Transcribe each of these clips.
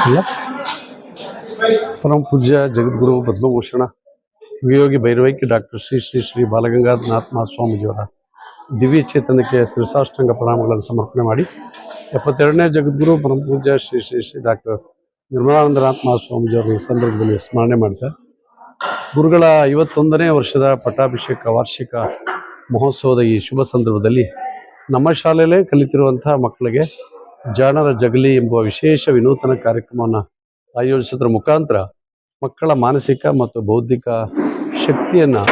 ಇಲ್ಲ ಪರಮ ಪೂಜ್ಯ ಜಗದ್ಗುರು ಪದ್ಮಭೂಷಣ ವಿಯೋಗಿ ಭೈರವೈಕ್ಯ ಡಾಕ್ಟರ್ ಶ್ರೀ ಶ್ರೀ ಶ್ರೀ ಬಾಲಗಂಗಾಧರನಾಥ ಮಹಾಸ್ವಾಮೀಜಿಯವರ ದಿವ್ಯ ಚೇತನಕ್ಕೆ ಶಿರಸಾಷ್ಟಾಂಗ ಪ್ರಣಾಮಗಳನ್ನು ಸಮರ್ಪಣೆ ಮಾಡಿ 72ನೇ ಜಗದ್ಗುರು ಪರಮ ಪೂಜ್ಯ ಶ್ರೀ ಶ್ರೀ ಶ್ರೀ ಡಾಕ್ಟರ್ ನಿರ್ಮಲಾನಂದನಾಥ ಮಹಾಸ್ವಾಮೀಜಿಯವರ ಸಂದರ್ಭದಲ್ಲಿ ಸ್ಮರಣೆ ಮಾಡ್ತಾ ಗುರುಗಳ 51ನೇ ವರ್ಷದ ಪಟ್ಟಾಭಿಷೇಕ ವಾರ್ಷಿಕ ಮಹೋತ್ಸವದ ಈ ಶುಭ ಸಂದರ್ಭದಲ್ಲಿ ನಮ್ಮ ಶಾಲೆಯಲ್ಲೇ ಕಲಿತಿರುವಂತಹ ಮಕ್ಕಳಿಗೆ ಜಾಣರ ಜಗಲಿ ಎಂಬ ವಿಶೇಷ ವಿನೂತನ ಕಾರ್ಯಕ್ರಮವನ್ನು ಆಯೋಜಿಸೋದ್ರ ಮುಖಾಂತರ ಮಕ್ಕಳ ಮಾನಸಿಕ ಮತ್ತು ಬೌದ್ಧಿಕ ಶಕ್ತಿಯನ್ನು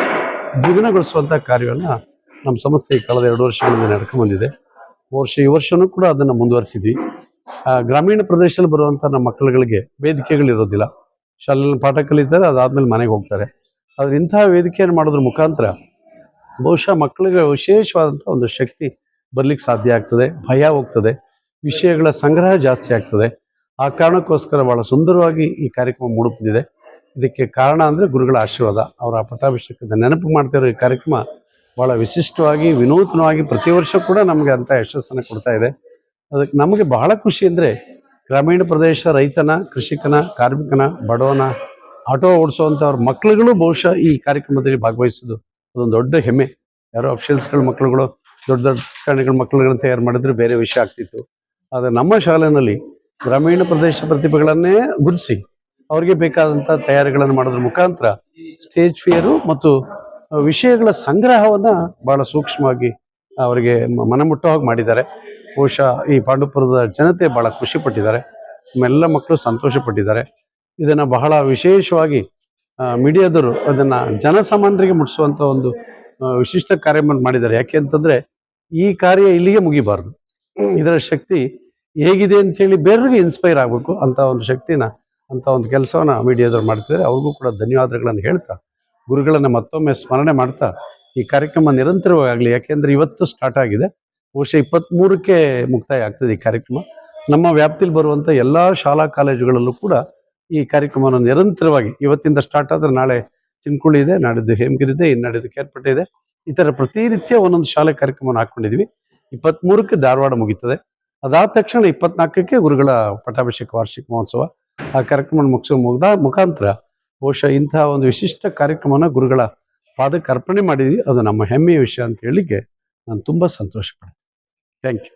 ದ್ವಿಗುಣಗೊಳಿಸುವಂಥ ಕಾರ್ಯವನ್ನು ನಮ್ಮ ಸಂಸ್ಥೆ ಕಳೆದ 2 ವರ್ಷಗಳಿಂದ ನಡ್ಕೊಂಡು ಬಂದಿದೆ. ಈ ವರ್ಷವೂ ಕೂಡ ಅದನ್ನು ಮುಂದುವರಿಸಿದ್ವಿ. ಗ್ರಾಮೀಣ ಪ್ರದೇಶದಲ್ಲಿ ಬರುವಂಥ ನಮ್ಮ ಮಕ್ಕಳುಗಳಿಗೆ ವೇದಿಕೆಗಳಿರೋದಿಲ್ಲ. ಶಾಲೆಯಲ್ಲಿ ಪಾಠ ಕಲಿತಾರೆ, ಅದಾದಮೇಲೆ ಮನೆಗೆ ಹೋಗ್ತಾರೆ. ಆದರೆ ಇಂತಹ ವೇದಿಕೆಯನ್ನು ಮಾಡೋದ್ರ ಮುಖಾಂತರ ಬಹುಶಃ ಮಕ್ಕಳಿಗೆ ವಿಶೇಷವಾದಂಥ ಒಂದು ಶಕ್ತಿ ಬರಲಿಕ್ಕೆ ಸಾಧ್ಯ ಆಗ್ತದೆ, ಭಯ ಹೋಗ್ತದೆ, ವಿಷಯಗಳ ಸಂಗ್ರಹ ಜಾಸ್ತಿ ಆಗ್ತದೆ. ಆ ಕಾರಣಕ್ಕೋಸ್ಕರ ಭಾಳ ಸುಂದರವಾಗಿ ಈ ಕಾರ್ಯಕ್ರಮ ಮೂಡಿಬಂದಿದೆ. ಇದಕ್ಕೆ ಕಾರಣ ಅಂದರೆ ಗುರುಗಳ ಆಶೀರ್ವಾದ. ಅವರ ಪಟ್ಟಾಭಿಷೇಕದ ನೆನಪು ಮಾಡ್ತಿರೋ ಈ ಕಾರ್ಯಕ್ರಮ ಭಾಳ ವಿಶಿಷ್ಟವಾಗಿ ವಿನೂತನವಾಗಿ ಪ್ರತಿ ವರ್ಷ ಕೂಡ ನಮಗೆ ಅಂಥ ಯಶಸ್ಸನ್ನು ಕೊಡ್ತಾ ಇದೆ. ಅದಕ್ಕೆ ನಮಗೆ ಬಹಳ ಖುಷಿ ಅಂದರೆ ಗ್ರಾಮೀಣ ಪ್ರದೇಶ ರೈತನ, ಕೃಷಿಕನ, ಕಾರ್ಮಿಕನ, ಬಡವನ, ಆಟೋ ಓಡಿಸುವಂಥವ್ರ ಮಕ್ಕಳುಗಳು ಬಹುಶಃ ಈ ಕಾರ್ಯಕ್ರಮದಲ್ಲಿ ಭಾಗವಹಿಸೋದು ಅದೊಂದು ದೊಡ್ಡ ಹೆಮ್ಮೆ. ಯಾರೋ ಅಫಿಷಿಯಲ್ಸ್ಗಳ ಮಕ್ಕಳುಗಳು ದೊಡ್ಡ ದೊಡ್ಡ ರಾಜಕಾರಣಿಗಳ ಮಕ್ಕಳುಗಳನ್ನ ತಯಾರು ಮಾಡಿದ್ರೆ ಬೇರೆ ವಿಷಯ ಆಗ್ತಿತ್ತು. ಆದರೆ ನಮ್ಮ ಶಾಲೆಯಲ್ಲಿ ಗ್ರಾಮೀಣ ಪ್ರದೇಶ ಪ್ರತಿಭೆಗಳನ್ನೇ ಗುರುತಿಸಿ ಅವರಿಗೆ ಬೇಕಾದಂಥ ತಯಾರಿಗಳನ್ನು ಮಾಡೋದ್ರ ಮುಖಾಂತರ ಸ್ಟೇಜ್ ಫಿಯರು ಮತ್ತು ವಿಷಯಗಳ ಸಂಗ್ರಹವನ್ನು ಭಾಳ ಸೂಕ್ಷ್ಮವಾಗಿ ಅವರಿಗೆ ಮನಮುಟ್ಟೋ ಹಾಗೆ ಮಾಡಿದ್ದಾರೆ. ಬಹುಶಃ ಈ ಪಾಂಡುಪುರದ ಜನತೆ ಭಾಳ ಖುಷಿಪಟ್ಟಿದ್ದಾರೆ. ನಮ್ಮೆಲ್ಲ ಮಕ್ಕಳು ಸಂತೋಷಪಟ್ಟಿದ್ದಾರೆ. ಇದನ್ನು ಬಹಳ ವಿಶೇಷವಾಗಿ ಮೀಡಿಯಾದವರು ಅದನ್ನು ಜನಸಾಮಾನ್ಯರಿಗೆ ಮುಟ್ಟಿಸುವಂಥ ಒಂದು ವಿಶಿಷ್ಟ ಕಾರ್ಯವನ್ನು ಮಾಡಿದ್ದಾರೆ. ಯಾಕೆ ಅಂತಂದರೆ ಈ ಕಾರ್ಯ ಇಲ್ಲಿಗೆ ಮುಗಿಬಾರ್ದು. ಇದರ ಶಕ್ತಿ ಹೇಗಿದೆ ಅಂಥೇಳಿ ಬೇರೆಯವರಿಗೆ ಇನ್ಸ್ಪೈರ್ ಆಗಬೇಕು. ಅಂಥ ಒಂದು ಶಕ್ತಿನ, ಅಂಥ ಒಂದು ಕೆಲಸವನ್ನು ಮೀಡಿಯಾದವ್ರು ಮಾಡ್ತಿದ್ದಾರೆ. ಅವ್ರಿಗೂ ಕೂಡ ಧನ್ಯವಾದಗಳನ್ನು ಹೇಳ್ತಾ, ಗುರುಗಳನ್ನು ಮತ್ತೊಮ್ಮೆ ಸ್ಮರಣೆ ಮಾಡ್ತಾ ಈ ಕಾರ್ಯಕ್ರಮ ನಿರಂತರವಾಗಲಿ. ಯಾಕೆಂದರೆ ಇವತ್ತು ಸ್ಟಾರ್ಟ್ ಆಗಿದೆ, ಬಹುಶಃ 23ಕ್ಕೆ ಮುಕ್ತಾಯ ಆಗ್ತದೆ ಈ ಕಾರ್ಯಕ್ರಮ. ನಮ್ಮ ವ್ಯಾಪ್ತಿಯಲ್ಲಿ ಬರುವಂಥ ಎಲ್ಲ ಶಾಲಾ ಕಾಲೇಜುಗಳಲ್ಲೂ ಕೂಡ ಈ ಕಾರ್ಯಕ್ರಮವನ್ನು ನಿರಂತರವಾಗಿ ಇವತ್ತಿಂದ ಸ್ಟಾರ್ಟ್ ಆದರೆ ನಾಳೆ ಚಿನ್ಕುಳಿ ಇದೆ, ನಾಡಿದ್ದು ಹೇಮಗಿರಿ ಇದೆ, ಇನ್ನಾಡಿದ್ದು ಕೇರ್ಪಟ್ಟೆ ಇದೆ. ಈ ಥರ ಪ್ರತಿನಿತ್ಯ ಒಂದೊಂದು ಶಾಲೆ ಕಾರ್ಯಕ್ರಮವನ್ನು ಹಾಕ್ಕೊಂಡಿದ್ವಿ. 23ಕ್ಕೆ ಧಾರವಾಡ ಮುಗೀತದೆ. ಅದಾದ ತಕ್ಷಣ 24ಕ್ಕೆ ಗುರುಗಳ ಪಟ್ಟಾಭಿಷೇಕ ವಾರ್ಷಿಕ ಮಹೋತ್ಸವ. ಆ ಕಾರ್ಯಕ್ರಮ ಮುಖಾಂತರ ಬಹುಶಃ ಇಂತಹ ಒಂದು ವಿಶಿಷ್ಟ ಕಾರ್ಯಕ್ರಮನ ಗುರುಗಳ ಪಾದಕ್ಕೆ ಅರ್ಪಣೆ ಮಾಡಿದ್ವಿ. ಅದು ನಮ್ಮ ಹೆಮ್ಮೆಯ ವಿಷಯ ಅಂತ ಹೇಳಲಿಕ್ಕೆ ನಾನು ತುಂಬ ಸಂತೋಷ ಪಡ್ತೀನಿ. Thank you.